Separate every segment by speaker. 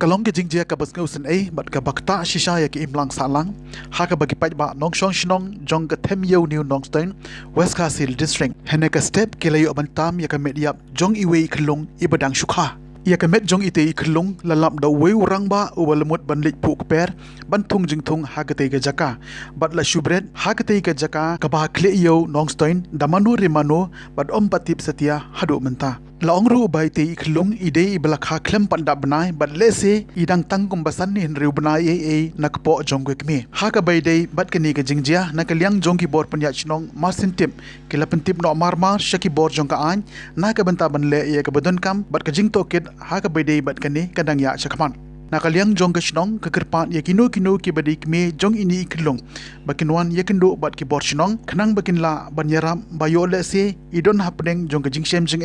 Speaker 1: Kalong ke jingjia ka bas ngausin bat ka bakta shisha ya ki imlang salang ha ka bagi paj ba nong shong shnong jong ka them yo new nongstein West Castle District hene ka step ke layo bantam ya ka mediap jong iwe khlung ibadang shukha ya ka met jong ite khlung lalap da we urang ba ubalamut banlik puk per bantung jingtung ha ka te ga jaka bat la shubret ha ka te ga jaka ka ba khle yo nongstein damanu remano bat om patip setia hadu menta Laong ru bai te ikhlung ide ibalakha klem panda banai bat lese idang tangkum basan ni henriu banai nakpo jongwe kme ha ka bai dei bat kani ka jingjia nakaliang jongki bor panya chnong masin tip kila pentip no marmar shaki bor jong ka an na ka banta ban le ye ka badon kam bat ka jing to kit ha ka bai dei bat kani kadang ya chakman nakaliang jong ka chnong ka kirpan ye kino ki badi kme jong ini ikhlung bakinwan ye kendo bat ki bor chnong khnang bakin la banyaram bayo le se idon hapneng jong ka jingshem jing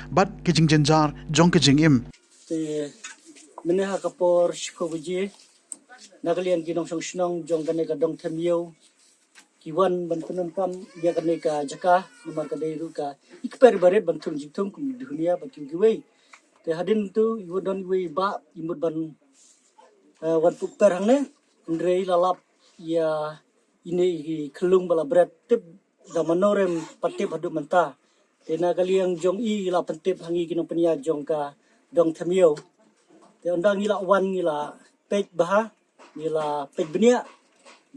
Speaker 1: bat ki jing jenjar jong ka jing im
Speaker 2: te mene ha kapor shikobuji nakalian ginong song shnong jong kane ka dong themiyo kiwan ban kunam kam dia kane ka jaka numar ka dei ru ka ikper baret ban thum jikthum kum dunia ba kim giwe te hadin tu yu don we ba imut ban wan puk per hang ne ndrei lalap ya ini khlung bala bret tip da manorem patip hadu menta te nakaliang jong i la pentip hangi kinong penya jong ka dong themiyo te ondang ila wan ila pej bah ila pej benia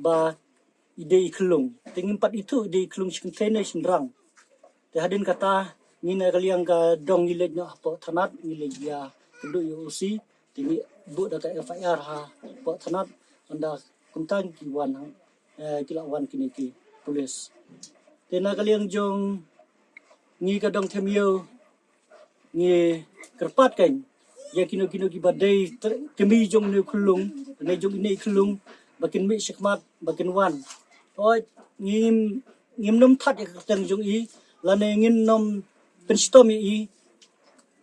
Speaker 2: ba ide khlung tingin pat itu ide khlung singtene sindrang te hadin kata ngina kaliang ka dong ilej no po thanat ilej ya kedu yo usi tingi bu da ka FIR ha po thanat onda kuntang ki wan kila wan kiniki polis te na kaliang jong ngi ka dong themiyo ngi kerpat kan ya kino ki badai kemi jong ne khulung ne jong ne khulung bakin mi shikmat bakin wan oi ngim nom that ya teng jong i lane ngin nom penstom i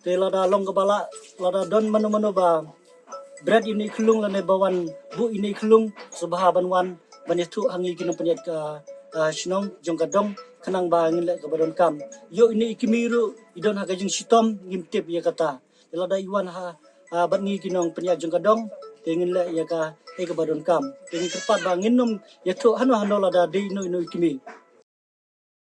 Speaker 2: te lada long kepala lada don mano ba bread ini khulung lane bawan bu ini khulung subha banwan banyetu hangi kino penyat ka shnong jong ka dong kanang ba ngin le ka badon kam yo ini ikimiru idon ha ka jing sitom ngimtip ya kata lada iwan ha bangi kinong penyat jong ka dong ingin le ya ka badon kam ingin kerpat bangin nom ya tu hano lada di no ikimi